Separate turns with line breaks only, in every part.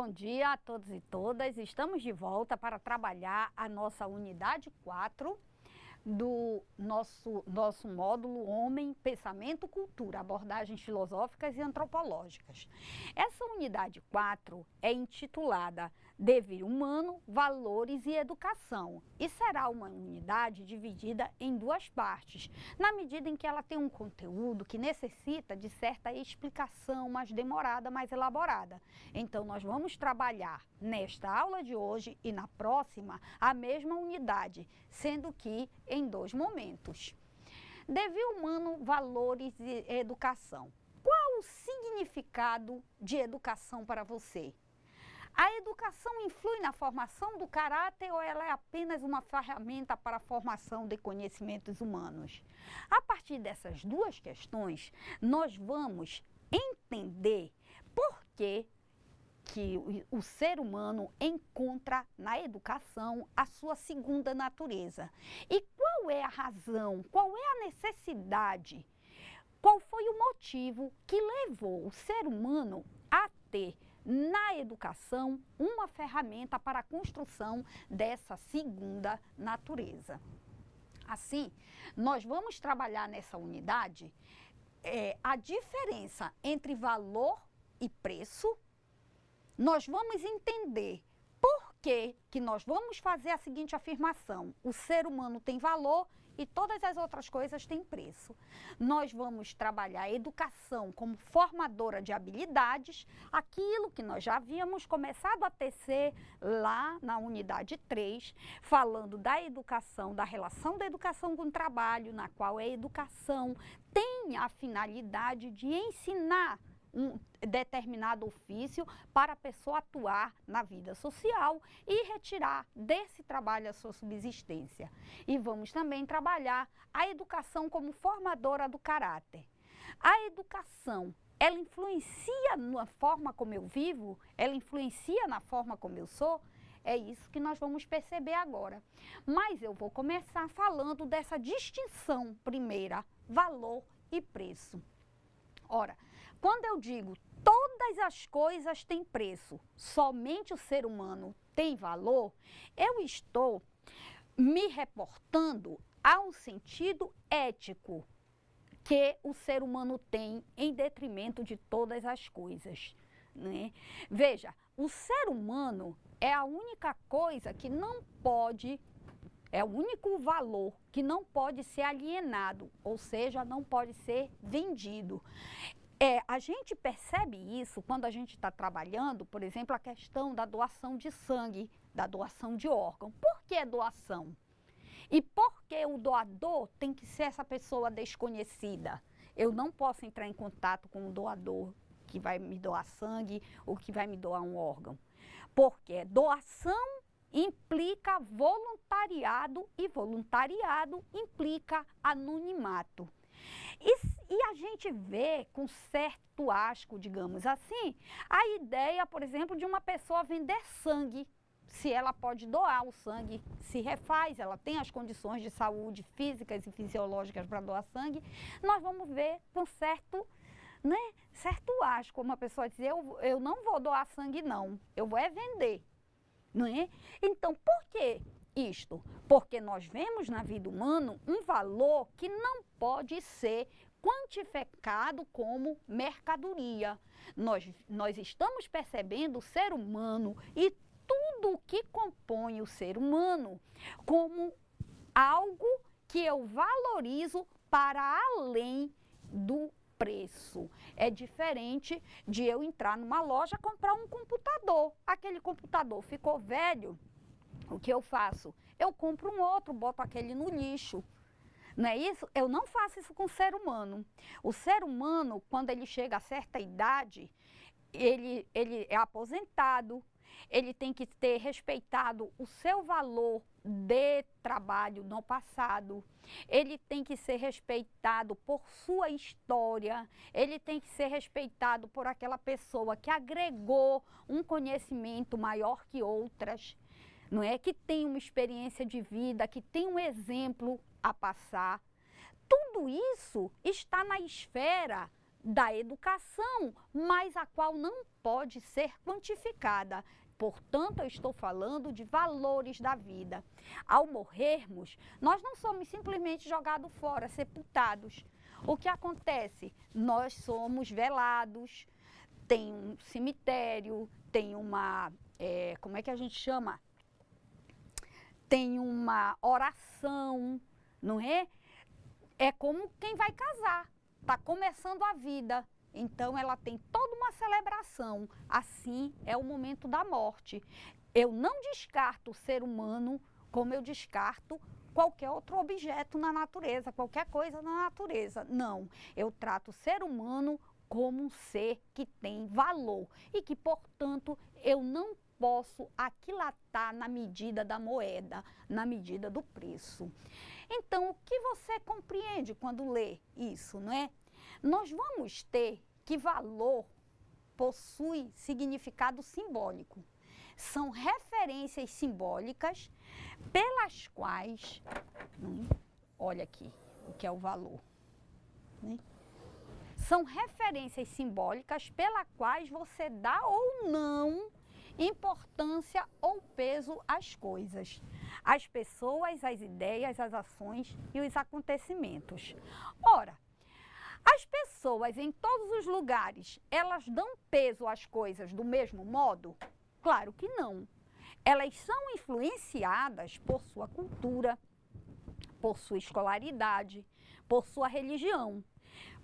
Bom dia a todos e todas. Estamos de volta para trabalhar a nossa unidade 4 do nosso módulo Homem, Pensamento, Cultura, abordagens filosóficas e antropológicas. Essa unidade 4 é intitulada Dever Humano, Valores e Educação e será uma unidade dividida em duas partes, na medida em que ela tem um conteúdo que necessita de certa explicação mais demorada, mais elaborada. Então, nós vamos trabalhar nesta aula de hoje e na próxima a mesma unidade, sendo que em dois momentos. Dever humano, valores e educação. Qual o significado de educação para você? A educação influi na formação do caráter ou ela é apenas uma ferramenta para a formação de conhecimentos humanos? A partir dessas duas questões, nós vamos entender por que o ser humano encontra na educação a sua segunda natureza. E qual é a razão, qual é a necessidade, qual foi o motivo que levou o ser humano a ter na educação uma ferramenta para a construção dessa segunda natureza. Assim, nós vamos trabalhar nessa unidade a diferença entre valor e preço. Nós vamos entender por que nós vamos fazer a seguinte afirmação: o ser humano tem valor e todas as outras coisas têm preço. Nós vamos trabalhar a educação como formadora de habilidades, aquilo que nós já havíamos começado a tecer lá na unidade 3, falando da educação, da relação da educação com o trabalho, na qual a educação tem a finalidade de ensinar um determinado ofício para a pessoa atuar na vida social e retirar desse trabalho a sua subsistência. E vamos também trabalhar a educação como formadora do caráter. A educação, ela influencia na forma como eu vivo? Ela influencia na forma como eu sou? É isso que nós vamos perceber agora. Mas eu vou começar falando dessa distinção primeira, valor e preço. Ora, quando eu digo todas as coisas têm preço, somente o ser humano tem valor, eu estou me reportando a um sentido ético que o ser humano tem em detrimento de todas as coisas, né? Veja, o ser humano é a única coisa que não pode, é o único valor que não pode ser alienado, ou seja, não pode ser vendido. A gente percebe isso quando a gente está trabalhando, por exemplo, a questão da doação de sangue, da doação de órgão. Por que doação? E por que o doador tem que ser essa pessoa desconhecida? Eu não posso entrar em contato com o doador que vai me doar sangue ou que vai me doar um órgão. Porque doação implica voluntariado e voluntariado implica anonimato. E a gente vê com certo asco, digamos assim, a ideia, por exemplo, de uma pessoa vender sangue, se ela pode doar o sangue, se refaz, ela tem as condições de saúde físicas e fisiológicas para doar sangue, nós vamos ver com certo asco, uma pessoa dizer, eu não vou doar sangue não, eu vou vender, não é? Então, por que isto? Porque nós vemos na vida humana um valor que não pode ser quantificado como mercadoria. Nós estamos percebendo o ser humano e tudo o que compõe o ser humano como algo que eu valorizo para além do preço. É diferente de eu entrar numa loja e comprar um computador. Aquele computador ficou velho, o que eu faço? Eu compro um outro, boto aquele no lixo. Não é isso? Eu não faço isso com o ser humano. O ser humano, quando ele chega a certa idade, ele é aposentado, ele tem que ter respeitado o seu valor de trabalho no passado, ele tem que ser respeitado por sua história, ele tem que ser respeitado por aquela pessoa que agregou um conhecimento maior que outras, não é? Que tem uma experiência de vida, que tem um exemplo a passar. Tudo isso está na esfera da educação, mas a qual não pode ser quantificada. Portanto, eu estou falando de valores da vida. Ao morrermos, nós não somos simplesmente jogados fora, sepultados. O que acontece? Nós somos velados, tem um cemitério, tem uma, como é que a gente chama? Tem uma oração, não é? É como quem vai casar, está começando a vida. Então, ela tem toda uma celebração. Assim é o momento da morte. Eu não descarto o ser humano como eu descarto qualquer outro objeto na natureza, qualquer coisa na natureza. Não, eu trato o ser humano como um ser que tem valor e que, portanto, eu não posso aquilatar na medida da moeda, na medida do preço. Então, o que você compreende quando lê isso, não é? Nós vamos ter que valor possui significado simbólico. São referências simbólicas pelas quais, olha aqui o que é o valor, né? São referências simbólicas pelas quais você dá ou não importância ou peso às coisas, às pessoas, às ideias, às ações e os acontecimentos. Ora, as pessoas em todos os lugares, elas dão peso às coisas do mesmo modo? Claro que não. Elas são influenciadas por sua cultura, por sua escolaridade, por sua religião.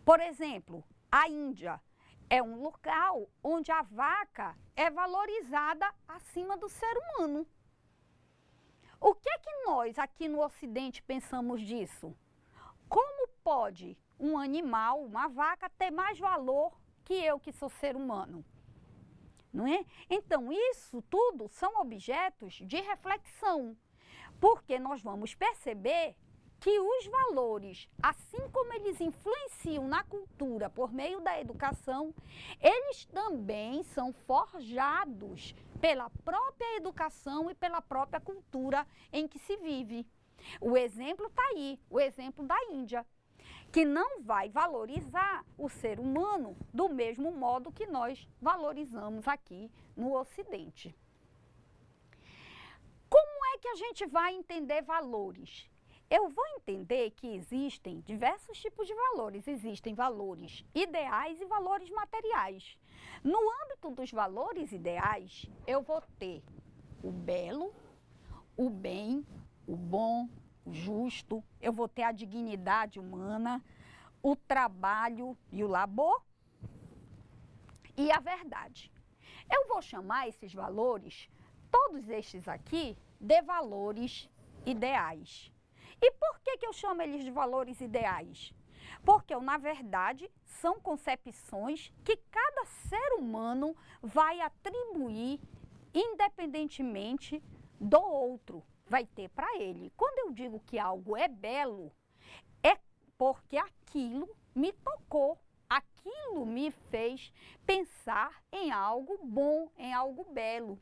Por exemplo, a Índia é um local onde a vaca é valorizada acima do ser humano. O que é que nós aqui no Ocidente pensamos disso? Como pode um animal, uma vaca, ter mais valor que eu, que sou ser humano? Não é? Então, isso tudo são objetos de reflexão, porque nós vamos perceber que os valores, assim como eles influenciam na cultura por meio da educação, eles também são forjados pela própria educação e pela própria cultura em que se vive. O exemplo está aí, o exemplo da Índia, que não vai valorizar o ser humano do mesmo modo que nós valorizamos aqui no Ocidente. Como é que a gente vai entender valores? Eu vou entender que existem diversos tipos de valores. Existem valores ideais e valores materiais. No âmbito dos valores ideais, eu vou ter o belo, o bem, o bom, o justo, eu vou ter a dignidade humana, o trabalho e o labor e a verdade. Eu vou chamar esses valores, todos estes aqui, de valores ideais. E por que eu chamo eles de valores ideais? Porque, na verdade, são concepções que cada ser humano vai atribuir independentemente do outro, vai ter para ele. Quando eu digo que algo é belo, é porque aquilo me tocou, aquilo me fez pensar em algo bom, em algo belo.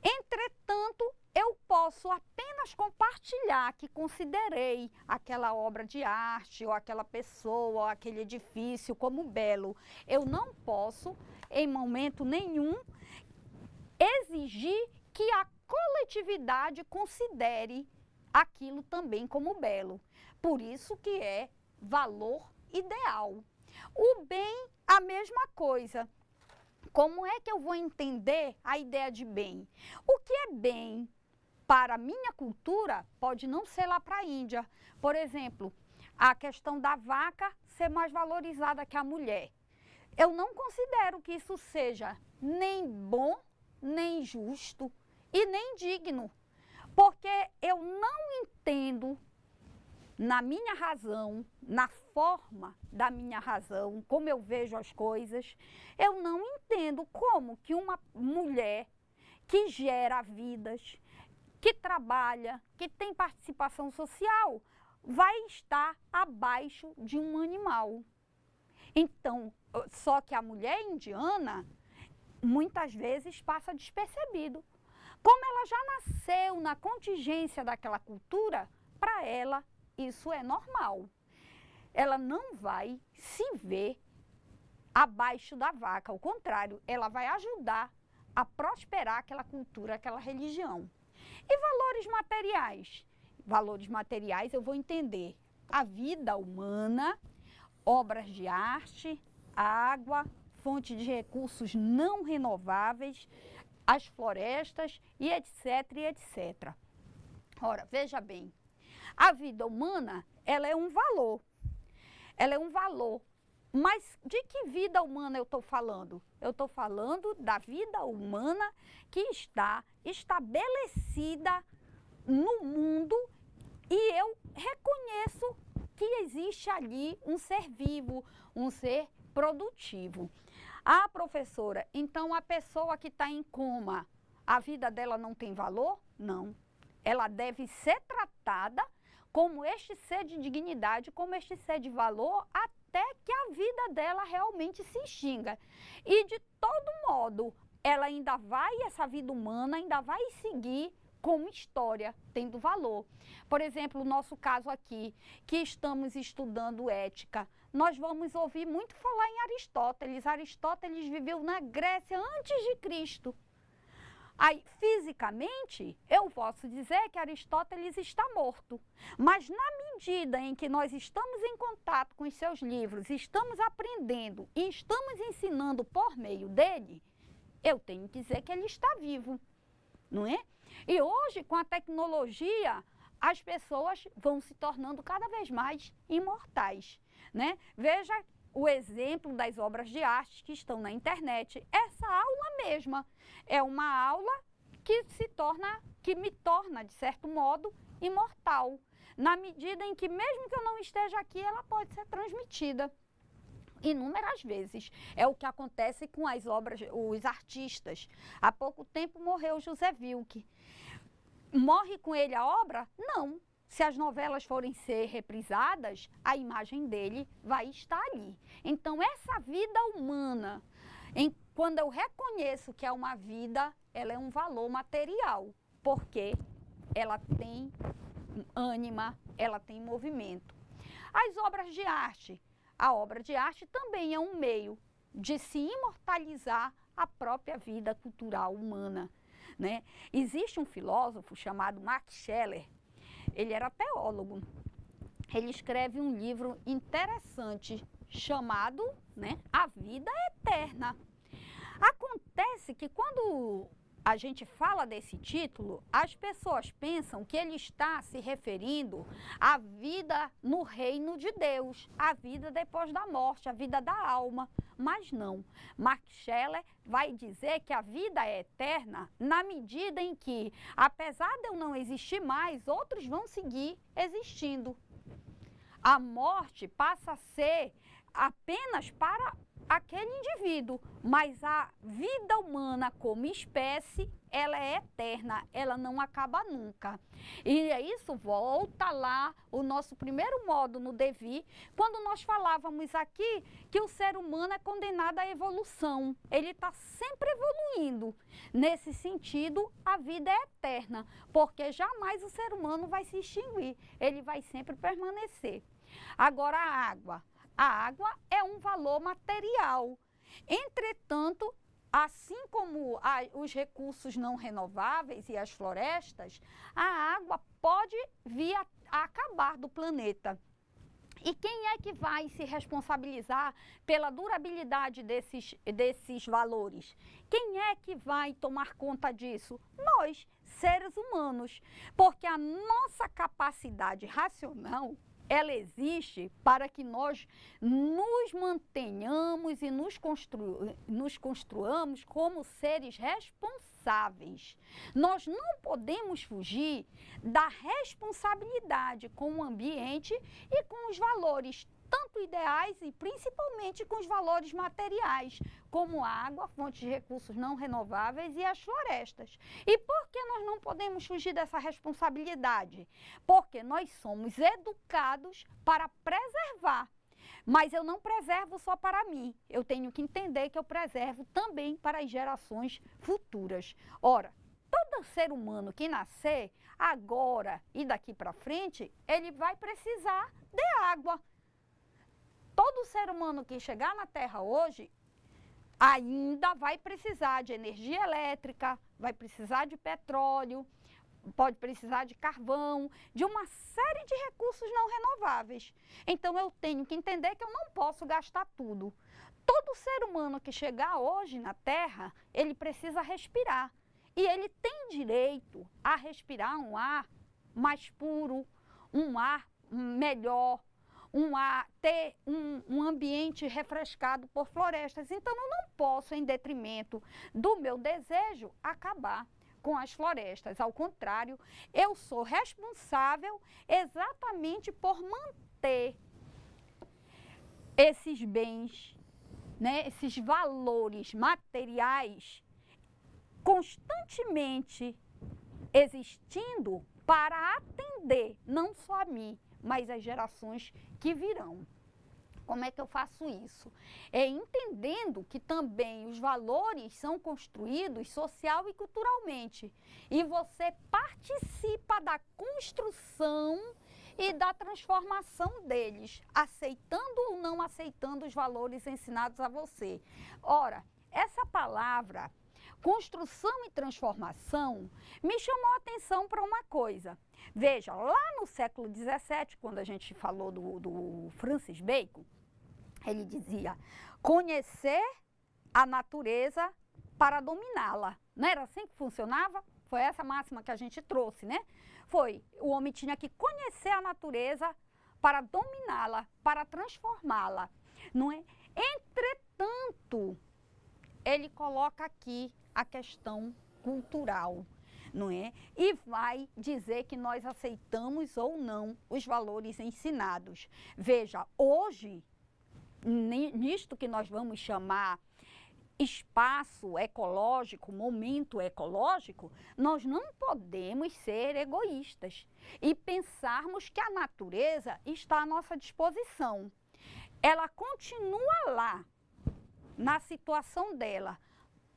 Entretanto, eu posso apenas compartilhar que considerei aquela obra de arte, ou aquela pessoa, ou aquele edifício como belo. Eu não posso, em momento nenhum, exigir que a coletividade considere aquilo também como belo. Por isso que é valor ideal. O bem, a mesma coisa. Como é que eu vou entender a ideia de bem? O que é bem para a minha cultura pode não ser lá para a Índia. Por exemplo, a questão da vaca ser mais valorizada que a mulher. Eu não considero que isso seja nem bom, nem justo e nem digno, porque eu não entendo na minha razão, na forma da minha razão, como eu vejo as coisas, eu não entendo como que uma mulher que gera vidas, que trabalha, que tem participação social, vai estar abaixo de um animal. Então, só que a mulher indiana, muitas vezes, passa despercebido. Como ela já nasceu na contingência daquela cultura, para ela isso é normal. Ela não vai se ver abaixo da vaca. Ao contrário, ela vai ajudar a prosperar aquela cultura, aquela religião. E valores materiais? Valores materiais eu vou entender a vida humana, obras de arte, água, fonte de recursos não renováveis, as florestas e etc, e etc. Ora, veja bem, a vida humana, ela é um valor. Ela é um valor. Mas de que vida humana eu estou falando? Eu estou falando da vida humana que está estabelecida no mundo e eu reconheço que existe ali um ser vivo, um ser produtivo. Ah, professora, então a pessoa que está em coma, a vida dela não tem valor? Não. Ela deve ser tratada como este ser de dignidade, como este ser de valor, até que a vida dela realmente se extinga. E de todo modo, ela ainda vai, essa vida humana ainda vai seguir como história, tendo valor. Por exemplo, o nosso caso aqui, que estamos estudando ética, nós vamos ouvir muito falar em Aristóteles. Aristóteles viveu na Grécia antes de Cristo. Aí, fisicamente, eu posso dizer que Aristóteles está morto. Mas na medida em que nós estamos em contato com os seus livros, estamos aprendendo e estamos ensinando por meio dele, eu tenho que dizer que ele está vivo, não é? E hoje, com a tecnologia, as pessoas vão se tornando cada vez mais imortais, né? Veja o exemplo das obras de arte que estão na internet. Essa aula mesma é uma aula que me torna, de certo modo, imortal, na medida em que, mesmo que eu não esteja aqui, ela pode ser transmitida inúmeras vezes. É o que acontece com as obras, os artistas. Há pouco tempo morreu José Wilke. Morre com ele a obra? Não. Se as novelas forem ser reprisadas, a imagem dele vai estar ali. Então, essa vida humana, quando eu reconheço que é uma vida, ela é um valor material, porque ela tem ânima, ela tem movimento. As obras de arte. A obra de arte também é um meio de se imortalizar a própria vida cultural humana, né? Existe um filósofo chamado Max Scheler. Ele era teólogo. Ele escreve um livro interessante chamado, né, A Vida Eterna. Acontece que quando a gente fala desse título, as pessoas pensam que ele está se referindo à vida no reino de Deus, à vida depois da morte, à vida da alma. Mas não. Max Scheler vai dizer que a vida é eterna na medida em que, apesar de eu não existir mais, outros vão seguir existindo. A morte passa a ser apenas para aquele indivíduo, mas a vida humana como espécie, ela é eterna, ela não acaba nunca. E isso volta lá o nosso primeiro modo no Devir, quando nós falávamos aqui que o ser humano é condenado à evolução. Ele está sempre evoluindo. Nesse sentido, a vida é eterna, porque jamais o ser humano vai se extinguir, ele vai sempre permanecer. Agora, a água. A água é um valor material. Entretanto, assim como os recursos não renováveis e as florestas, a água pode vir a acabar do planeta. E quem é que vai se responsabilizar pela durabilidade desses valores? Quem é que vai tomar conta disso? Nós, seres humanos. Porque a nossa capacidade racional, ela existe para que nós nos mantenhamos e nos construamos como seres responsáveis. Nós não podemos fugir da responsabilidade com o ambiente e com os valores, tanto ideais e principalmente com os valores materiais, como a água, fontes de recursos não renováveis e as florestas. E por que nós não podemos fugir dessa responsabilidade? Porque nós somos educados para preservar. Mas eu não preservo só para mim, eu tenho que entender que eu preservo também para as gerações futuras. Ora, todo ser humano que nascer agora e daqui para frente, ele vai precisar de água. todo ser humano que chegar na Terra hoje ainda vai precisar de energia elétrica, vai precisar de petróleo, pode precisar de carvão, de uma série de recursos não renováveis. Então eu tenho que entender que eu não posso gastar tudo. Todo ser humano que chegar hoje na Terra, ele precisa respirar. E ele tem direito a respirar um ar mais puro, um ar melhor, ter um ambiente refrescado por florestas. Então, eu não posso, em detrimento do meu desejo, acabar com as florestas. Ao contrário, eu sou responsável exatamente por manter esses bens, né, esses valores materiais constantemente existindo para atender não só a mim, mas as gerações que virão. Como é que eu faço isso? É entendendo que também os valores são construídos social e culturalmente. E você participa da construção e da transformação deles, aceitando ou não aceitando os valores ensinados a você. Ora, essa palavra, construção e transformação, me chamou a atenção para uma coisa. Veja, lá no século XVII, quando a gente falou do Francis Bacon, ele dizia, conhecer a natureza para dominá-la. Não era assim que funcionava? Foi essa máxima que a gente trouxe, né? Foi, o homem tinha que conhecer a natureza para dominá-la, para transformá-la, não é? Entretanto, ele coloca aqui a questão cultural, não é? E vai dizer que nós aceitamos ou não os valores ensinados. Veja, hoje, nisto que nós vamos chamar espaço ecológico, momento ecológico, nós não podemos ser egoístas e pensarmos que a natureza está à nossa disposição. Ela continua lá, na situação dela,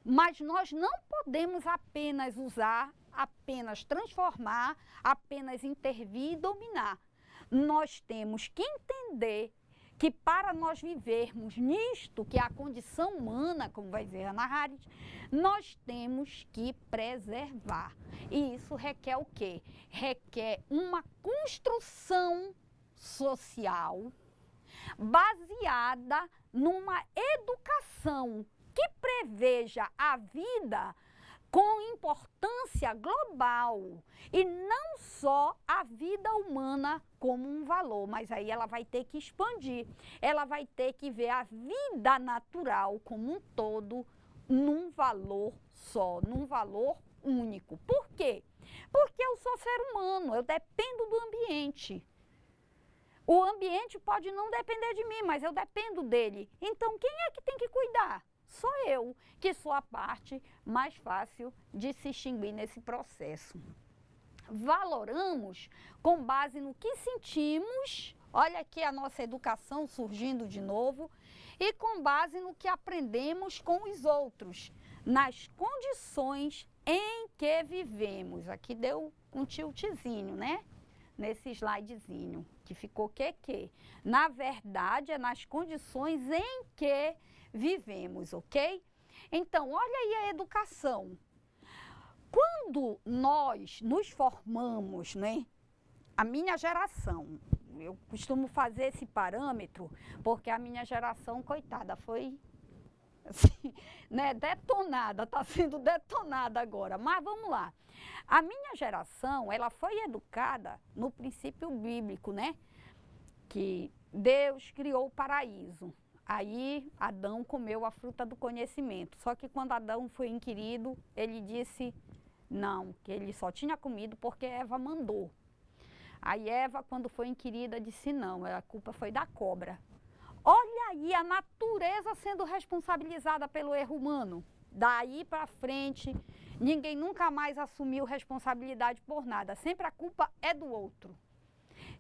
mas nós não podemos apenas usar, apenas transformar, apenas intervir e dominar. Nós temos que entender que para nós vivermos nisto, que é a condição humana, como vai dizer Hannah Arendt, nós temos que preservar. E isso requer o quê? Requer uma construção social baseada numa educação que preveja a vida com importância global e não só a vida humana como um valor, mas aí ela vai ter que expandir, ela vai ter que ver a vida natural como um todo num valor só, num valor único. Por quê? Porque eu sou ser humano, eu dependo do ambiente. O ambiente pode não depender de mim, mas eu dependo dele. Então, quem é que tem que cuidar? Sou eu, que sou a parte mais fácil de se extinguir nesse processo. Valoramos com base no que sentimos, olha aqui a nossa educação surgindo de novo, e com base no que aprendemos com os outros, nas condições em que vivemos. Aqui deu um tiltzinho, né? Nesse slidezinho, que ficou que. Na verdade, é nas condições em que vivemos, ok? Então, olha aí a educação. Quando nós nos formamos, né? A minha geração, eu costumo fazer esse parâmetro, porque a minha geração, coitada, foi assim, né, detonada, está sendo detonada agora. Mas vamos lá. A minha geração, ela foi educada no princípio bíblico, né? Que Deus criou o paraíso. Aí Adão comeu a fruta do conhecimento. Só que quando Adão foi inquirido, ele disse não, que ele só tinha comido porque Eva mandou. Aí Eva, quando foi inquirida, disse não, a culpa foi da cobra. Olha aí a natureza sendo responsabilizada pelo erro humano. Daí para frente, ninguém nunca mais assumiu responsabilidade por nada. Sempre a culpa é do outro.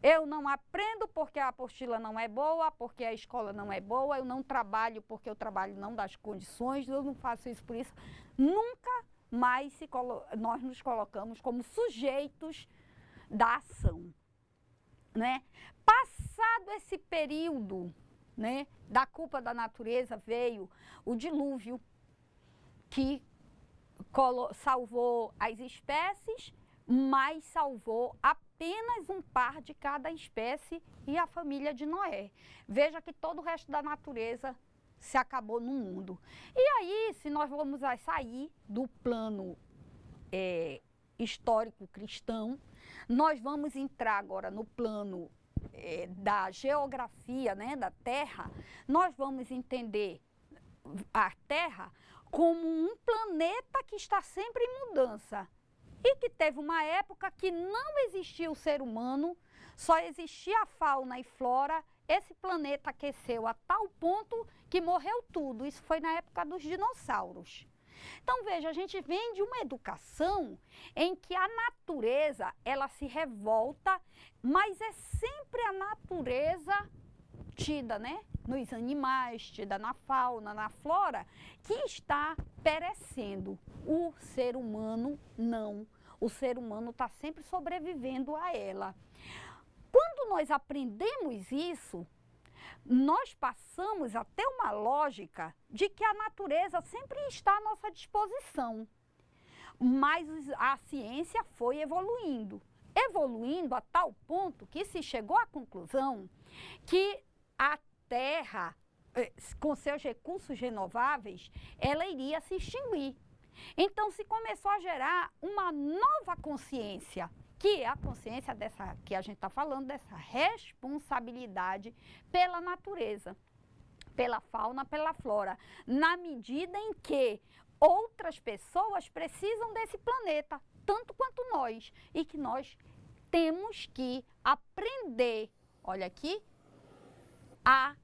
Eu não aprendo porque a apostila não é boa, porque a escola não é boa, eu não trabalho porque o trabalho não dá as condições, eu não faço isso por isso. Nunca mais nós nos colocamos como sujeitos da ação, né? Passado esse período né? Da culpa da natureza veio o dilúvio, que salvou as espécies, mas salvou apenas um par de cada espécie e a família de Noé. Veja que todo o resto da natureza se acabou no mundo. E aí, se nós vamos sair do plano histórico cristão, nós vamos entrar agora no plano da geografia, né, da Terra. Nós vamos entender a Terra como um planeta que está sempre em mudança e que teve uma época que não existia o ser humano, só existia a fauna e flora. Esse planeta aqueceu a tal ponto que morreu tudo. Isso foi na época dos dinossauros. Então, veja, a gente vem de uma educação em que a natureza, ela se revolta, mas é sempre a natureza tida, né, nos animais, tida na fauna, na flora, que está perecendo. O ser humano não. O ser humano está sempre sobrevivendo a ela. Quando nós aprendemos isso, nós passamos a ter uma lógica de que a natureza sempre está à nossa disposição. Mas a ciência foi evoluindo a tal ponto que se chegou à conclusão que a Terra, com seus recursos renováveis, ela iria se extinguir. Então se começou a gerar uma nova consciência, que é a consciência dessa, que a gente está falando, dessa responsabilidade pela natureza, pela fauna, pela flora, na medida em que outras pessoas precisam desse planeta, tanto quanto nós, e que nós temos que aprender, olha aqui, a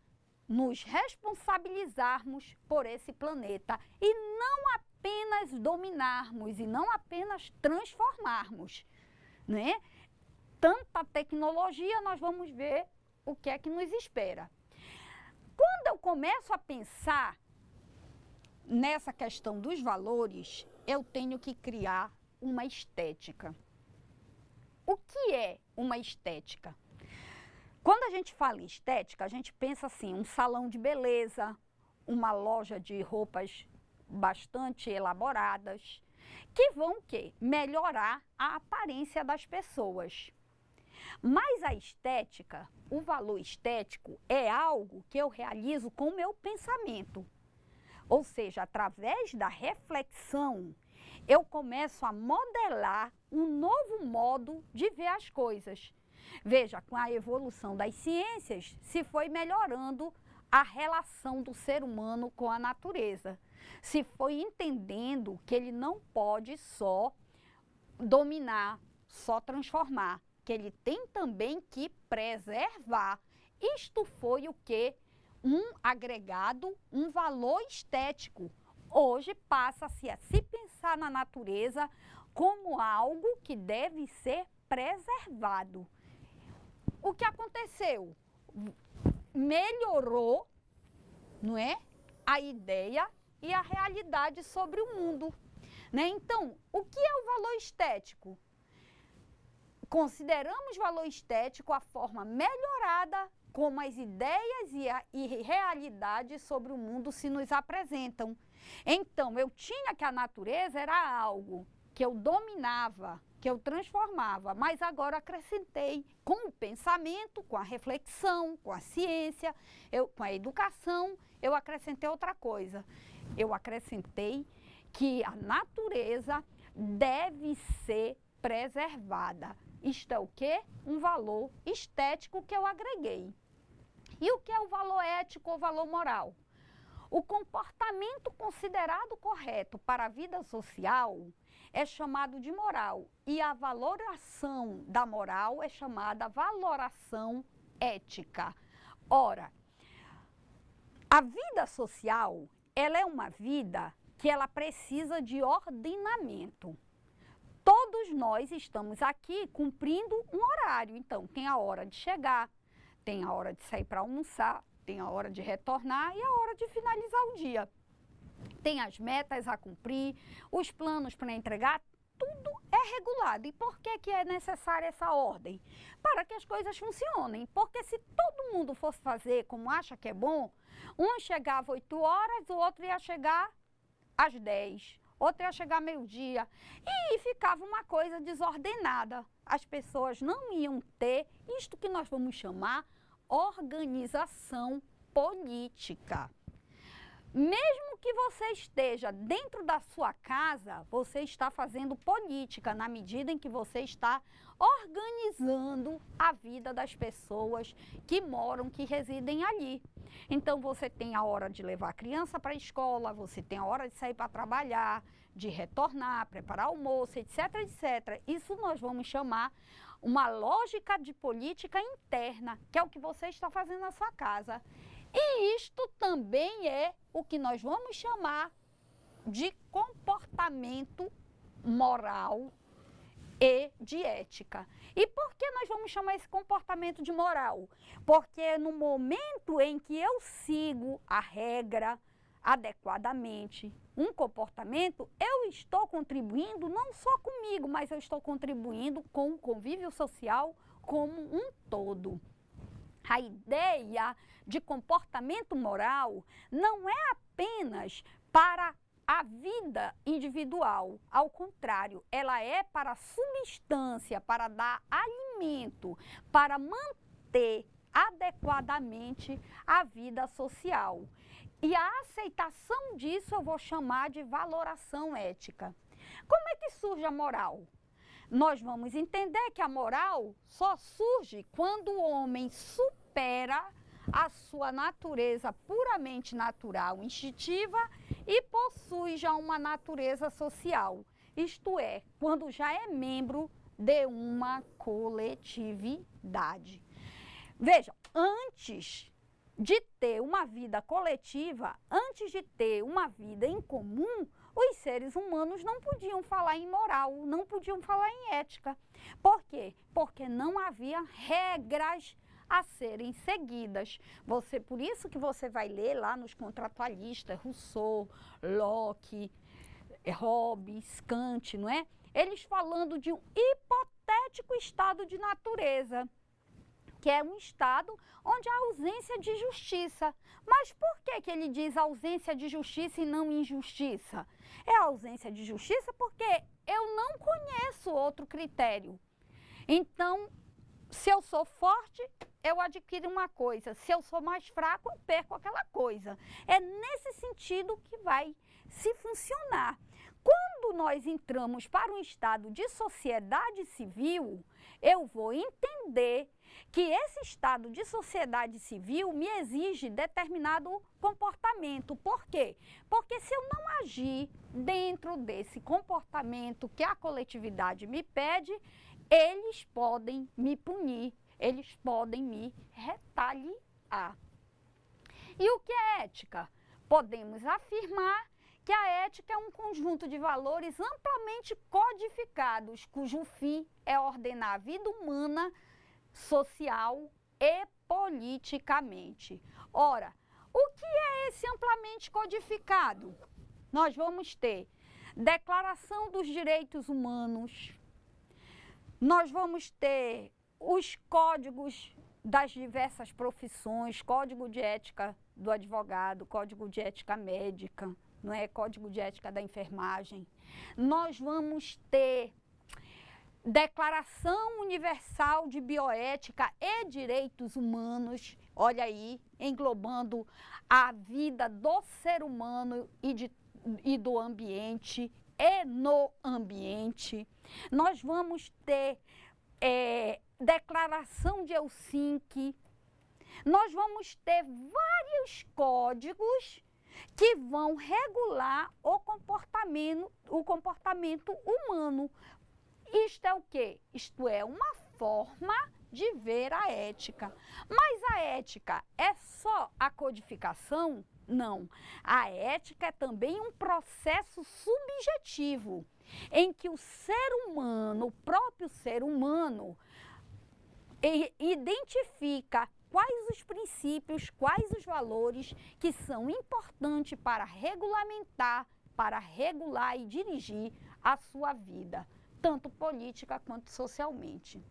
nos responsabilizarmos por esse planeta e não apenas dominarmos e não apenas transformarmos, né? Tanta tecnologia, nós vamos ver o que é que nos espera. Quando eu começo a pensar nessa questão dos valores, eu tenho que criar uma estética. O que é uma estética? Quando a gente fala em estética, a gente pensa assim, um salão de beleza, uma loja de roupas bastante elaboradas, que vão o quê? Melhorar a aparência das pessoas. Mas a estética, o valor estético, é algo que eu realizo com o meu pensamento. Ou seja, através da reflexão, eu começo a modelar um novo modo de ver as coisas. Veja, com a evolução das ciências, se foi melhorando a relação do ser humano com a natureza. Se foi entendendo que ele não pode só dominar, só transformar, que ele tem também que preservar. Isto foi o que? Um agregado, um valor estético. Hoje passa-se a se pensar na natureza como algo que deve ser preservado. O que aconteceu? Melhorou, não é? A ideia e a realidade sobre o mundo, né? Então, o que é o valor estético? Consideramos valor estético a forma melhorada como as ideias e realidades sobre o mundo se nos apresentam. Então, eu tinha que a natureza era algo que eu dominava, que eu transformava, mas agora acrescentei com o pensamento, com a reflexão, com a ciência, com a educação, eu acrescentei outra coisa. Eu acrescentei que a natureza deve ser preservada. Isto é o quê? Um valor estético que eu agreguei. E o que é o valor ético ou valor moral? O comportamento considerado correto para a vida social é chamado de moral e a valoração da moral é chamada valoração ética. Ora, a vida social, ela é uma vida que ela precisa de ordenamento. Todos nós estamos aqui cumprindo um horário, então tem a hora de chegar, tem a hora de sair para almoçar, tem a hora de retornar e a hora de finalizar o dia. Tem as metas a cumprir, os planos para entregar, tudo é regulado. E por que é necessária essa ordem? Para que as coisas funcionem. Porque se todo mundo fosse fazer como acha que é bom, um chegava 8 horas, o outro ia chegar às 10, outro ia chegar meio-dia. E ficava uma coisa desordenada. As pessoas não iam ter isto que nós vamos chamar organização política. Mesmo que você esteja dentro da sua casa, você está fazendo política na medida em que você está organizando a vida das pessoas que moram, que residem ali. Então, você tem a hora de levar a criança para a escola, você tem a hora de sair para trabalhar, de retornar, preparar almoço, etc, etc. Isso nós vamos chamar uma lógica de política interna, que é o que você está fazendo na sua casa. E isto também é o que nós vamos chamar de comportamento moral e de ética. E por que nós vamos chamar esse comportamento de moral? Porque no momento em que eu sigo a regra adequadamente, um comportamento, eu estou contribuindo não só comigo, mas eu estou contribuindo com o convívio social como um todo. A ideia de comportamento moral não é apenas para a vida individual, ao contrário, ela é para a substância, para dar alimento, para manter adequadamente a vida social. E a aceitação disso eu vou chamar de valoração ética. Como é que surge a moral? Nós vamos entender que a moral só surge quando o homem supera a sua natureza puramente natural, instintiva, e possui já uma natureza social. Isto é, quando já é membro de uma coletividade. Veja, antes de ter uma vida coletiva, antes de ter uma vida em comum, os seres humanos não podiam falar em moral, não podiam falar em ética. Por quê? Porque não havia regras a serem seguidas. Por isso que você vai ler lá nos contratualistas, Rousseau, Locke, Hobbes, Kant, não é? Eles falando de um hipotético estado de natureza, que é um estado onde há ausência de justiça. Mas por que ele diz ausência de justiça e não injustiça? É ausência de justiça porque eu não conheço outro critério. Então, se eu sou forte, eu adquiro uma coisa. Se eu sou mais fraco, eu perco aquela coisa. É nesse sentido que vai se funcionar. Quando nós entramos para um estado de sociedade civil, eu vou entender que esse estado de sociedade civil me exige determinado comportamento. Por quê? Porque se eu não agir dentro desse comportamento que a coletividade me pede, eles podem me punir, eles podem me retaliar. E o que é ética? Podemos afirmar que a ética é um conjunto de valores amplamente codificados, cujo fim é ordenar a vida humana, social e politicamente. Ora, o que é esse amplamente codificado? Nós vamos ter Declaração dos Direitos Humanos, nós vamos ter os códigos das diversas profissões, Código de Ética do Advogado, Código de Ética Médica, não é? Código de Ética da Enfermagem. Nós vamos ter Declaração Universal de Bioética e Direitos Humanos, olha aí, englobando a vida do ser humano e do ambiente e no ambiente. Nós vamos ter Declaração de Helsinki. Nós vamos ter vários códigos que vão regular o comportamento humano. Isto é o quê? Isto é uma forma de ver a ética. Mas a ética é só a codificação? Não. A ética é também um processo subjetivo, em que o ser humano, o próprio ser humano, identifica quais os princípios, quais os valores que são importantes para regulamentar, para regular e dirigir a sua vida, tanto política quanto socialmente.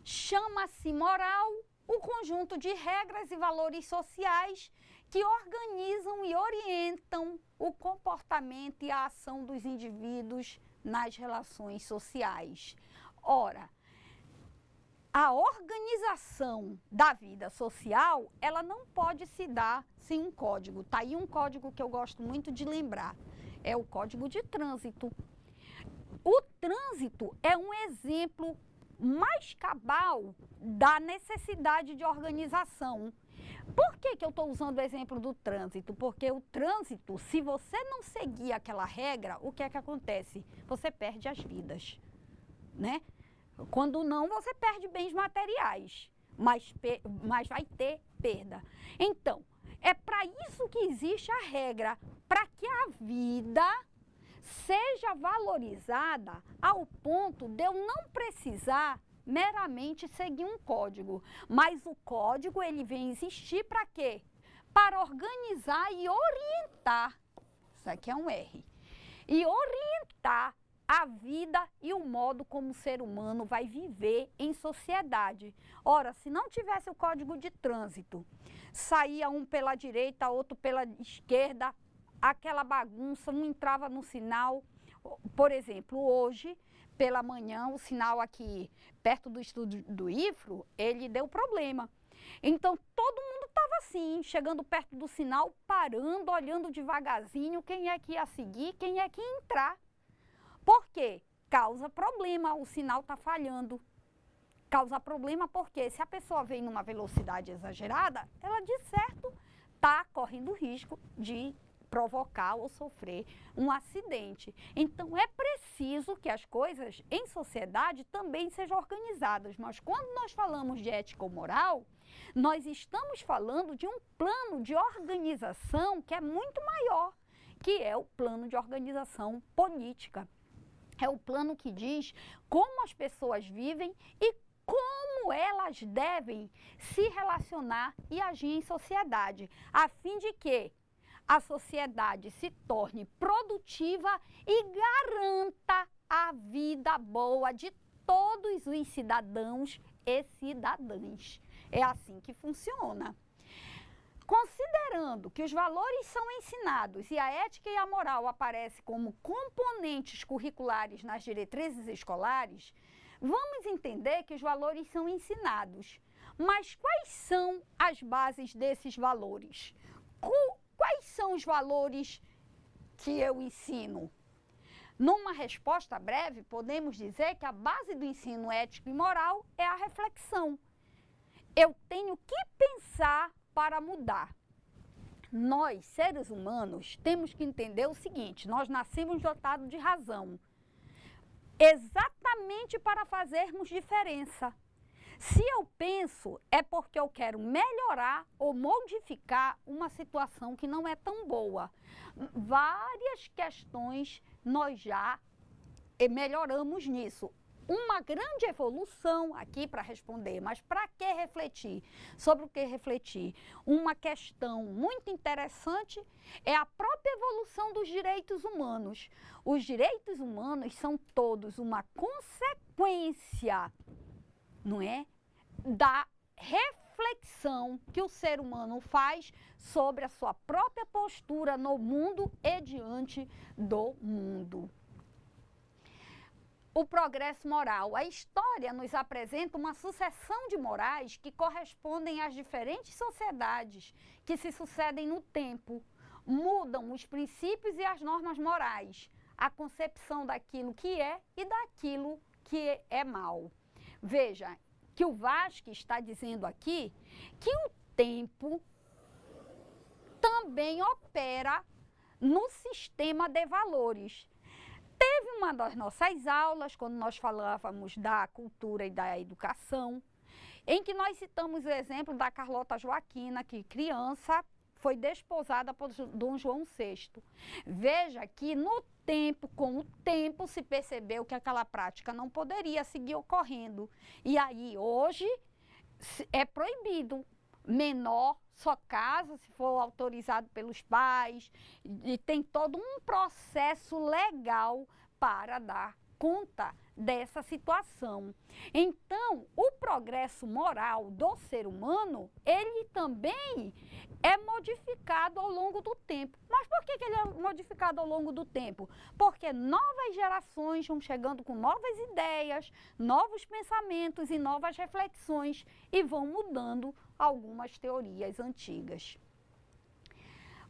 Chama-se moral o conjunto de regras e valores sociais que organizam e orientam o comportamento e a ação dos indivíduos nas relações sociais. Ora, a organização da vida social, ela não pode se dar sem um código. Tá aí um código que eu gosto muito de lembrar, é o Código de Trânsito. O trânsito é um exemplo mais cabal da necessidade de organização. Por que eu estou usando o exemplo do trânsito? Porque o trânsito, se você não seguir aquela regra, o que é que acontece? Você perde as vidas, né? Quando não, você perde bens materiais, mas vai ter perda. Então, é para isso que existe a regra, para que a vida seja valorizada ao ponto de eu não precisar meramente seguir um código. Mas o código, ele vem existir para quê? Para organizar e orientar, isso aqui é um R, e orientar a vida e o modo como o ser humano vai viver em sociedade. Ora, se não tivesse o Código de Trânsito, saía um pela direita, outro pela esquerda, aquela bagunça, um entrava no sinal. Por exemplo, hoje, pela manhã, o sinal aqui perto do estúdio do IFRO, ele deu problema. Então, todo mundo estava assim, chegando perto do sinal, parando, olhando devagarzinho quem é que ia seguir, quem é que ia entrar. Por quê? Causa problema, o sinal está falhando. Causa problema porque se a pessoa vem numa velocidade exagerada, ela de certo está correndo risco de provocar ou sofrer um acidente. Então, é preciso que as coisas em sociedade também sejam organizadas. Mas quando nós falamos de ética ou moral, nós estamos falando de um plano de organização que é muito maior, que é o plano de organização política. É o plano que diz como as pessoas vivem e como elas devem se relacionar e agir em sociedade, a fim de que a sociedade se torne produtiva e garanta a vida boa de todos os cidadãos e cidadãs. É assim que funciona. Considerando que os valores são ensinados e a ética e a moral aparecem como componentes curriculares nas diretrizes escolares, vamos entender que os valores são ensinados. Mas quais são as bases desses valores? Quais são os valores que eu ensino? Numa resposta breve, podemos dizer que a base do ensino ético e moral é a reflexão. Eu tenho que pensar para mudar. Nós, seres humanos, temos que entender o seguinte: nós nascemos dotados de razão, exatamente para fazermos diferença. Se eu penso, é porque eu quero melhorar ou modificar uma situação que não é tão boa. Várias questões nós já melhoramos nisso. Uma grande evolução aqui para responder, mas para que refletir? Sobre o que refletir? Uma questão muito interessante é a própria evolução dos direitos humanos. Os direitos humanos são todos uma consequência, não é, da reflexão que o ser humano faz sobre a sua própria postura no mundo e diante do mundo. O progresso moral. A história nos apresenta uma sucessão de morais que correspondem às diferentes sociedades que se sucedem no tempo. Mudam os princípios e as normas morais, a concepção daquilo que é e daquilo que é mal. Veja que o Vasque está dizendo aqui que o tempo também opera no sistema de valores. Teve uma das nossas aulas, quando nós falávamos da cultura e da educação, em que nós citamos o exemplo da Carlota Joaquina, que criança foi desposada por Dom João VI. Veja que no tempo, com o tempo, se percebeu que aquela prática não poderia seguir ocorrendo. E aí, hoje, é proibido menor só casa se for autorizado pelos pais, e tem todo um processo legal para dar conta dessa situação. Então, o progresso moral do ser humano, ele também é modificado ao longo do tempo. Mas por que ele é modificado ao longo do tempo? Porque novas gerações vão chegando com novas ideias, novos pensamentos e novas reflexões e vão mudando algumas teorias antigas.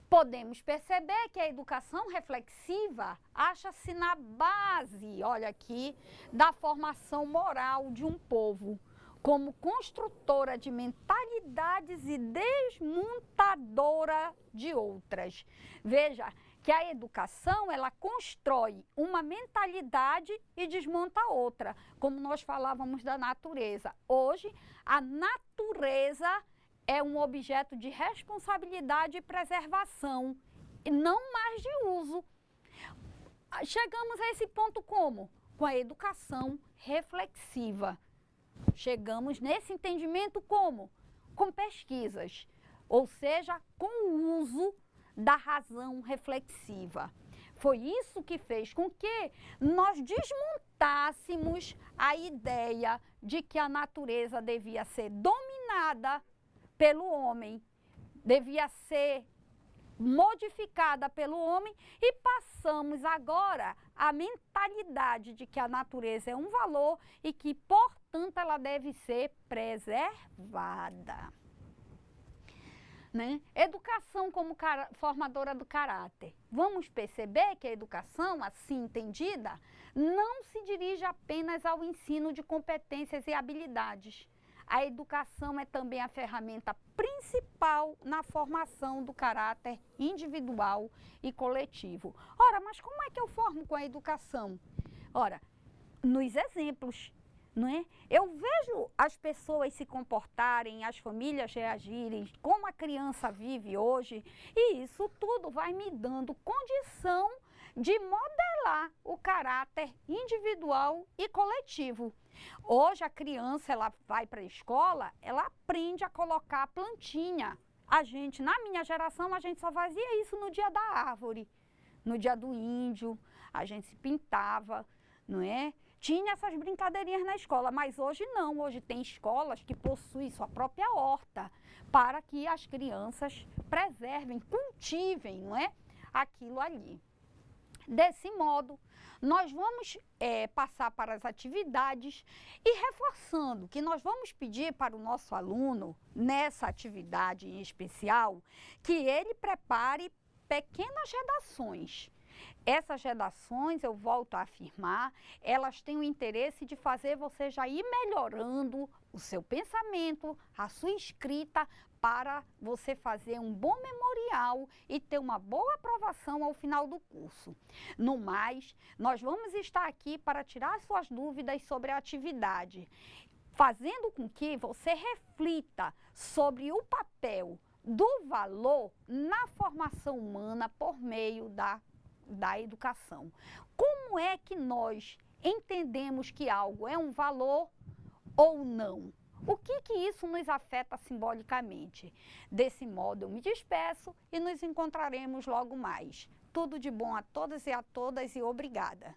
Podemos perceber que a educação reflexiva acha-se na base, olha aqui, da formação moral de um povo, como construtora de mentalidades e desmontadora de outras. Veja que a educação, ela constrói uma mentalidade e desmonta outra, como nós falávamos da natureza. Hoje, a natureza é um objeto de responsabilidade e preservação, e não mais de uso. Chegamos a esse ponto como? Com a educação reflexiva. Chegamos nesse entendimento como? Com pesquisas, ou seja, com o uso da razão reflexiva. Foi isso que fez com que nós desmontássemos a ideia de que a natureza devia ser dominada pelo homem, devia ser modificada pelo homem, e passamos agora a mentalidade de que a natureza é um valor e que, portanto, ela deve ser preservada. Né? Educação como formadora do caráter. Vamos perceber que a educação, assim entendida, não se dirige apenas ao ensino de competências e habilidades. A educação é também a ferramenta principal na formação do caráter individual e coletivo. Ora, mas como é que eu formo com a educação? Ora, nos exemplos, não é? Eu vejo as pessoas se comportarem, as famílias reagirem, como a criança vive hoje, e isso tudo vai me dando condição de modelar o caráter individual e coletivo. Hoje a criança, ela vai para a escola, ela aprende a colocar a plantinha. Na minha geração, a gente só fazia isso no dia da árvore, no dia do índio, a gente se pintava, não é? Tinha essas brincadeirinhas na escola, mas hoje não. Hoje tem escolas que possuem sua própria horta para que as crianças preservem, cultivem, não é? Aquilo ali. Desse modo, nós vamos passar para as atividades e reforçando que nós vamos pedir para o nosso aluno, nessa atividade em especial, que ele prepare pequenas redações. Essas redações, eu volto a afirmar, elas têm o interesse de fazer você já ir melhorando o seu pensamento, a sua escrita, para você fazer um bom memorial e ter uma boa aprovação ao final do curso. No mais, nós vamos estar aqui para tirar suas dúvidas sobre a atividade, fazendo com que você reflita sobre o papel do valor na formação humana por meio da educação. Como é que nós entendemos que algo é um valor ou não? O que isso nos afeta simbolicamente? Desse modo, eu me despeço e nos encontraremos logo mais. Tudo de bom a todas e obrigada.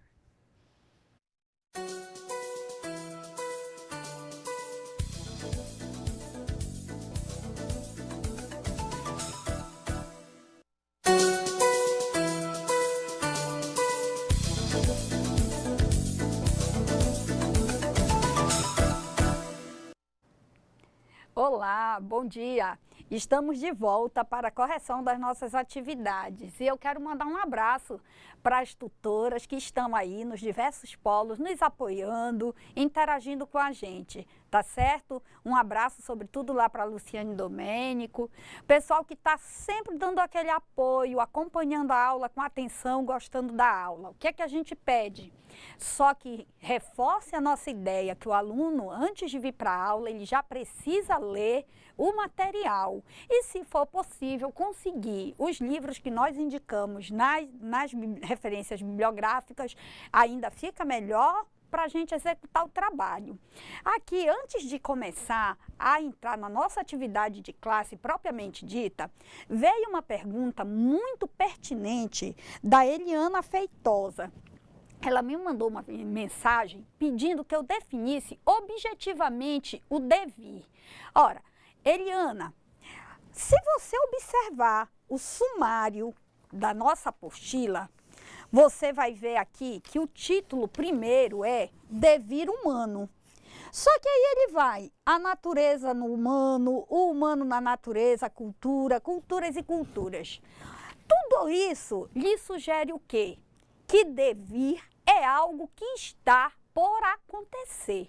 Olá, bom dia! Estamos de volta para a correção das nossas atividades e eu quero mandar um abraço para as tutoras que estão aí nos diversos polos, nos apoiando, interagindo com a gente, tá certo? Um abraço sobretudo lá para a Luciane Domênico, pessoal que está sempre dando aquele apoio, acompanhando a aula com atenção, gostando da aula. O que é que a gente pede? Só que reforce a nossa ideia que o aluno, antes de vir para a aula, ele já precisa ler o material e, se for possível, conseguir os livros que nós indicamos nas referências bibliográficas, ainda fica melhor, para a gente executar o trabalho. Aqui, antes de começar a entrar na nossa atividade de classe propriamente dita, veio uma pergunta muito pertinente da Eliana Feitosa. Ela me mandou uma mensagem pedindo que eu definisse objetivamente o devir. Ora, Eliana, se você observar o sumário da nossa apostila, você vai ver aqui que o título primeiro é Devir Humano. Só que aí ele vai a natureza no humano, o humano na natureza, cultura, culturas e culturas. Tudo isso lhe sugere o quê? Que devir é algo que está por acontecer.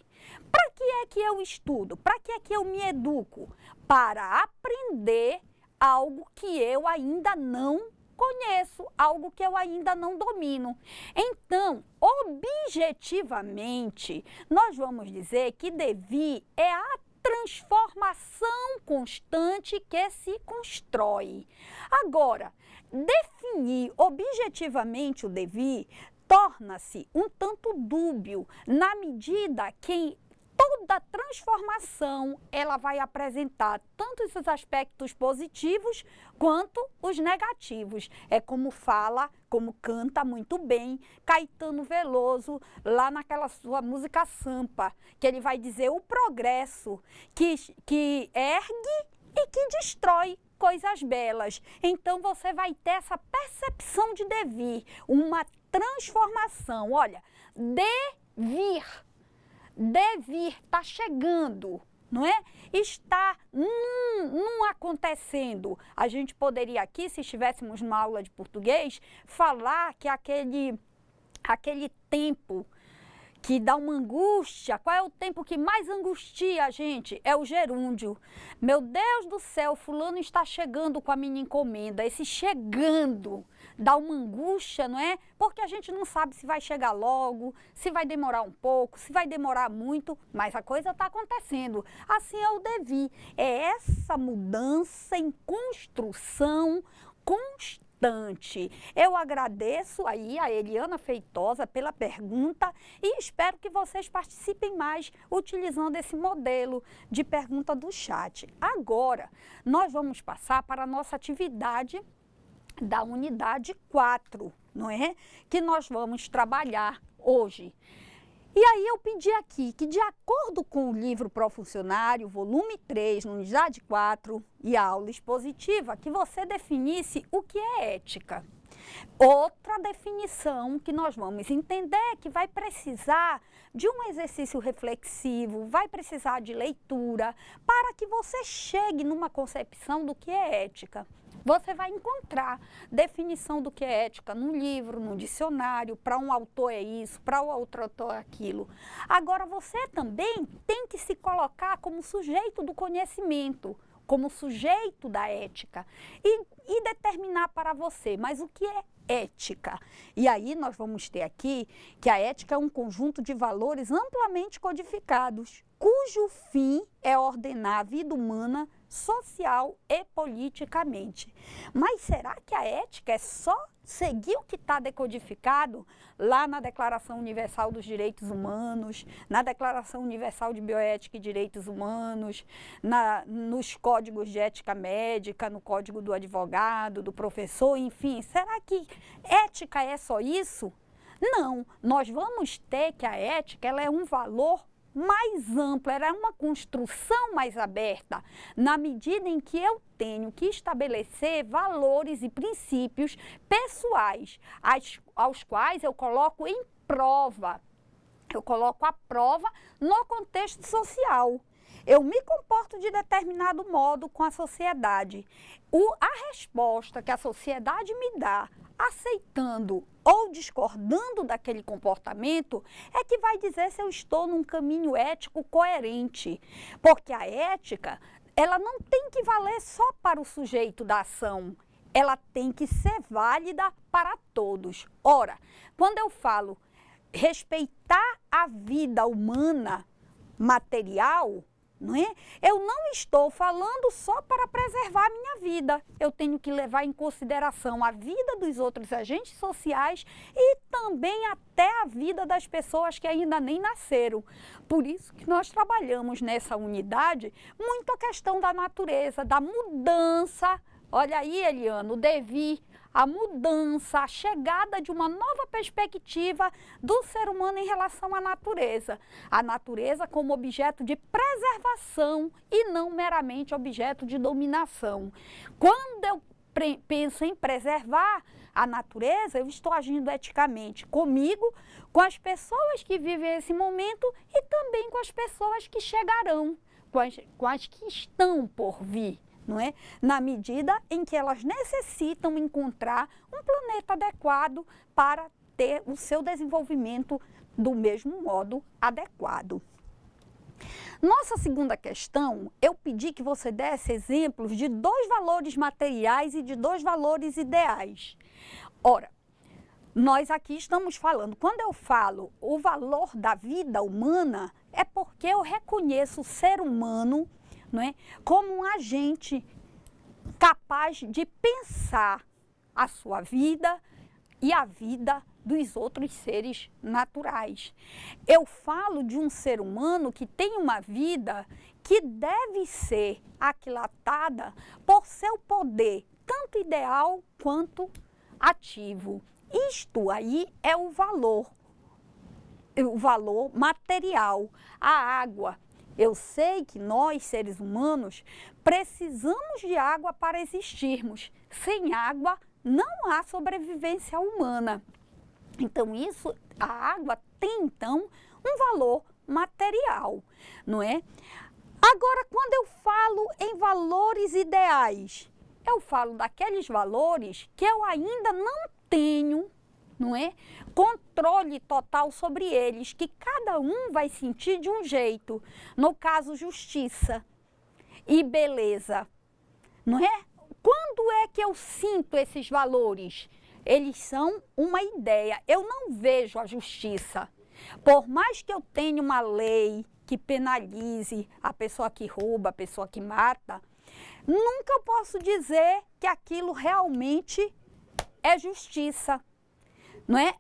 Para que é que eu estudo? Para que é que eu me educo? Para aprender algo que eu ainda não conheço, algo que eu ainda não domino. Então, objetivamente, nós vamos dizer que devir é a transformação constante que se constrói. Agora, definir objetivamente o devir torna-se um tanto dúbio na medida que toda transformação ela vai apresentar tanto esses aspectos positivos quanto os negativos. É como fala, como canta muito bem Caetano Veloso lá naquela sua música Sampa, que ele vai dizer o progresso que ergue e que destrói coisas belas. Então você vai ter essa percepção de devir, uma transformação. Olha, devir, está chegando, não é? Está acontecendo. A gente poderia aqui, se estivéssemos numa aula de português, falar que aquele tempo que dá uma angústia, qual é o tempo que mais angustia a gente? É o gerúndio. Meu Deus do céu, fulano está chegando com a minha encomenda. Esse chegando dá uma angústia, não é? Porque a gente não sabe se vai chegar logo, se vai demorar um pouco, se vai demorar muito, mas a coisa está acontecendo. Assim é o devir. É essa mudança em construção constante. Eu agradeço aí a Eliana Feitosa pela pergunta e espero que vocês participem mais utilizando esse modelo de pergunta do chat. Agora, nós vamos passar para a nossa atividade da unidade 4, não é? Que nós vamos trabalhar hoje. E aí eu pedi aqui que, de acordo com o livro Profuncionário, volume 3, unidade 4 e a aula expositiva, que você definisse o que é ética. Outra definição que nós vamos entender é que vai precisar de um exercício reflexivo, vai precisar de leitura, para que você chegue numa concepção do que é ética. Você vai encontrar definição do que é ética num livro, num dicionário, para um autor é isso, para o outro autor é aquilo. Agora, você também tem que se colocar como sujeito do conhecimento, como sujeito da ética e determinar para você, mas o que é ética? E aí nós vamos ter aqui que a ética é um conjunto de valores amplamente codificados, cujo fim é ordenar a vida humana social e politicamente. Mas será que a ética é só seguir o que está decodificado lá na Declaração Universal dos Direitos Humanos, na Declaração Universal de Bioética e Direitos Humanos, nos códigos de ética médica, no código do advogado, do professor, enfim? Será que ética é só isso? Não, nós vamos ter que a ética ela é um valor mais ampla, era uma construção mais aberta, na medida em que eu tenho que estabelecer valores e princípios pessoais, aos quais eu coloco em prova, eu coloco à prova no contexto social. Eu me comporto de determinado modo com a sociedade. A resposta que a sociedade me dá, aceitando ou discordando daquele comportamento, é que vai dizer se eu estou num caminho ético coerente. Porque a ética, ela não tem que valer só para o sujeito da ação, ela tem que ser válida para todos. Ora, quando eu falo respeitar a vida humana material, não é? Eu não estou falando só para preservar a minha vida. Eu tenho que levar em consideração a vida dos outros agentes sociais e também até a vida das pessoas que ainda nem nasceram. Por isso que nós trabalhamos nessa unidade muito a questão da natureza, da mudança. Olha aí, Eliana, o devir, a mudança, a chegada de uma nova perspectiva do ser humano em relação à natureza. A natureza como objeto de preservação e não meramente objeto de dominação. Quando eu penso em preservar a natureza, eu estou agindo eticamente comigo, com as pessoas que vivem esse momento e também com as pessoas que chegarão, com as que estão por vir. Não é? Na medida em que elas necessitam encontrar um planeta adequado para ter o seu desenvolvimento do mesmo modo adequado. Nossa segunda questão, eu pedi que você desse exemplos de 2 valores materiais e de 2 valores ideais. Ora, nós aqui estamos falando, quando eu falo o valor da vida humana, é porque eu reconheço o ser humano, não é, como um agente capaz de pensar a sua vida e a vida dos outros seres naturais. Eu falo de um ser humano que tem uma vida que deve ser aquilatada por seu poder, tanto ideal quanto ativo. Isto aí é o valor material, a água. Eu sei que nós, seres humanos, precisamos de água para existirmos. Sem água, não há sobrevivência humana. Então, a água tem, então, um valor material, não é? Agora, quando eu falo em valores ideais, eu falo daqueles valores que eu ainda não tenho, não é, controle total sobre eles, que cada um vai sentir de um jeito. No caso, justiça e beleza, não é? Quando é que eu sinto esses valores? Eles são uma ideia. Eu não vejo a justiça. Por mais que eu tenha uma lei que penalize a pessoa que rouba, a pessoa que mata, nunca eu posso dizer que aquilo realmente é justiça. Não é?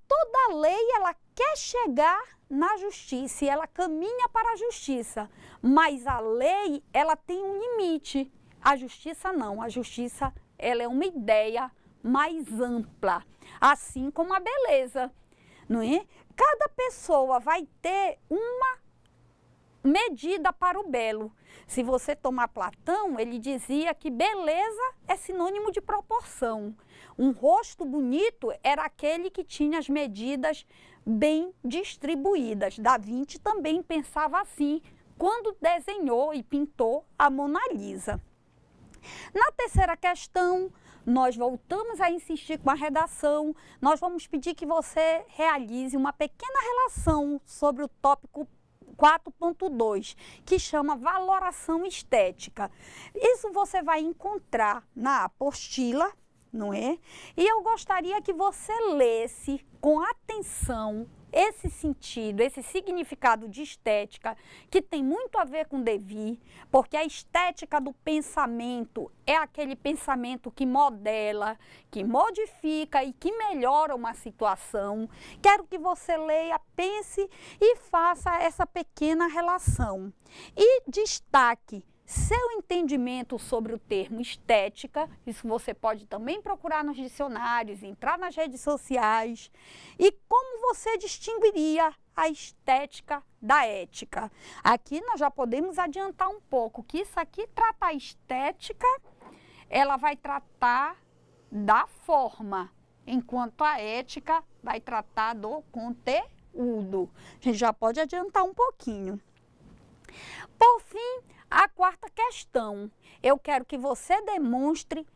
Toda lei, ela quer chegar na justiça e ela caminha para a justiça, mas a lei, ela tem um limite. A justiça não, a justiça, ela é uma ideia mais ampla, assim como a beleza, não é? Cada pessoa vai ter uma medida para o belo. Se você tomar Platão, ele dizia que beleza é sinônimo de proporção. Um rosto bonito era aquele que tinha as medidas bem distribuídas. Da Vinci também pensava assim quando desenhou e pintou a Mona Lisa. Na terceira questão, nós voltamos a insistir com a redação. Nós vamos pedir que você realize uma pequena relação sobre o tópico 4.2, que chama valoração estética. Isso você vai encontrar na apostila, não é? E eu gostaria que você lesse com atenção esse sentido, esse significado de estética, que tem muito a ver com devir, porque a estética do pensamento é aquele pensamento que modela, que modifica e que melhora uma situação. Quero que você leia, pense e faça essa pequena relação. E destaque seu entendimento sobre o termo estética, isso você pode também procurar nos dicionários, entrar nas redes sociais, e como você distinguiria a estética da ética. Aqui nós já podemos adiantar um pouco, que isso aqui trata a estética, ela vai tratar da forma, enquanto a ética vai tratar do conteúdo. A gente já pode adiantar um pouquinho. Por fim, a quarta questão, eu quero que você demonstre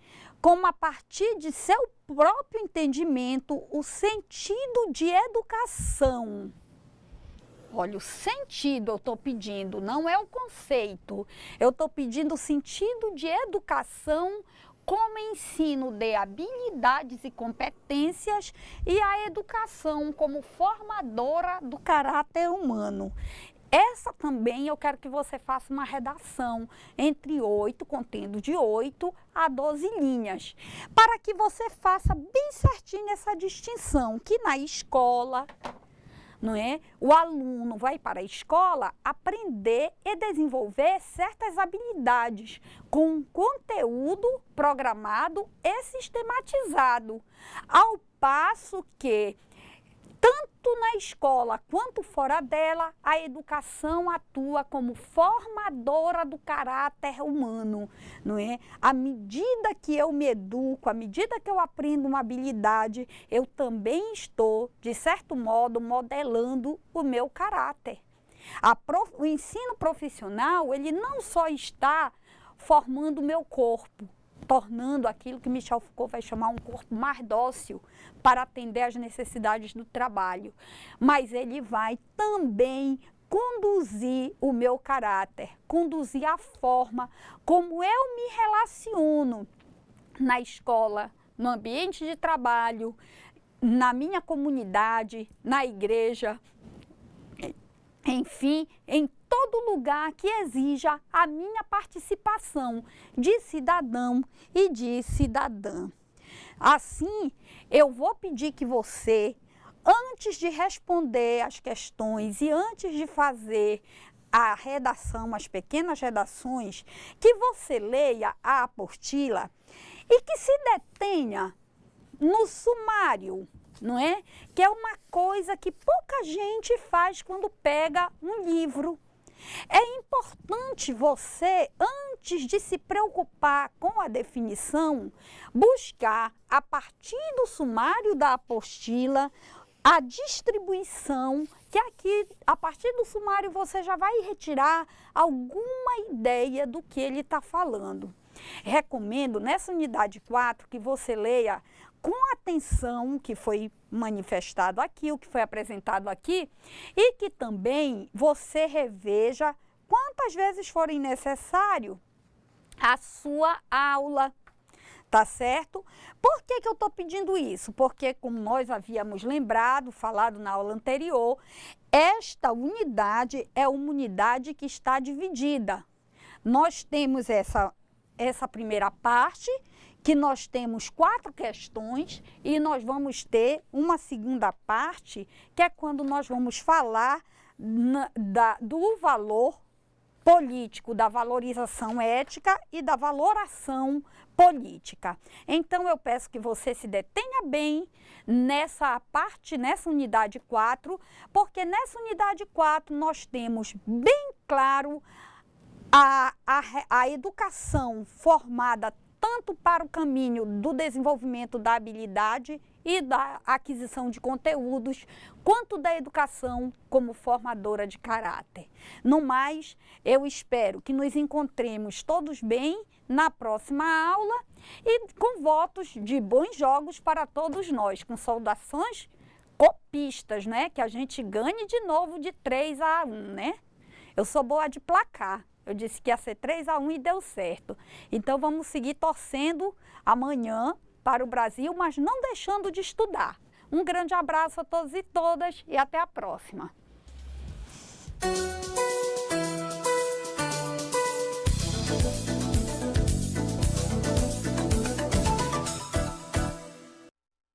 como a partir de seu próprio entendimento o sentido de educação. Olha, o sentido eu estou pedindo, não é o conceito. Eu estou pedindo o sentido de educação como ensino de habilidades e competências e a educação como formadora do caráter humano. Essa também eu quero que você faça uma redação contendo de 8 a 12 linhas, para que você faça bem certinho essa distinção, que na escola, não é? O aluno vai para a escola aprender e desenvolver certas habilidades com um conteúdo programado e sistematizado, ao passo que tanto na escola quanto fora dela, a educação atua como formadora do caráter humano, não é? À medida que eu me educo, à medida que eu aprendo uma habilidade, eu também estou, de certo modo, modelando o meu caráter. O ensino profissional, ele não só está formando o meu corpo, tornando aquilo que Michel Foucault vai chamar um corpo mais dócil para atender às necessidades do trabalho. Mas ele vai também conduzir o meu caráter, conduzir a forma como eu me relaciono na escola, no ambiente de trabalho, na minha comunidade, na igreja, enfim, em todo lugar que exija a minha participação de cidadão e de cidadã. Assim, eu vou pedir que você, antes de responder as questões e antes de fazer a redação, as pequenas redações, que você leia a apostila e que se detenha no sumário, não é? Que é uma coisa que pouca gente faz quando pega um livro. É importante você, antes de se preocupar com a definição, buscar, a partir do sumário da apostila, a distribuição, que aqui, a partir do sumário, você já vai retirar alguma ideia do que ele está falando. Recomendo, nessa unidade 4, que você leia com atenção o que foi manifestado aqui, o que foi apresentado aqui, e que também você reveja, quantas vezes forem necessário, a sua aula, tá certo? Por que eu estou pedindo isso? Porque, como nós havíamos lembrado, falado na aula anterior, esta unidade é uma unidade que está dividida. Nós temos essa primeira parte, que nós temos 4 questões, e nós vamos ter uma segunda parte, que é quando nós vamos falar do valor político, da valorização ética e da valoração política. Então, eu peço que você se detenha bem nessa parte, nessa unidade 4, porque nessa unidade 4 nós temos bem claro a educação formada tanto para o caminho do desenvolvimento da habilidade e da aquisição de conteúdos, quanto da educação como formadora de caráter. No mais, eu espero que nos encontremos todos bem na próxima aula e com votos de bons jogos para todos nós, com saudações copistas, né? Que a gente ganhe de novo de 3-1, né? Eu sou boa de placar. Eu disse que ia ser 3-1 e deu certo. Então, vamos seguir torcendo amanhã para o Brasil, mas não deixando de estudar. Um grande abraço a todos e todas e até a próxima.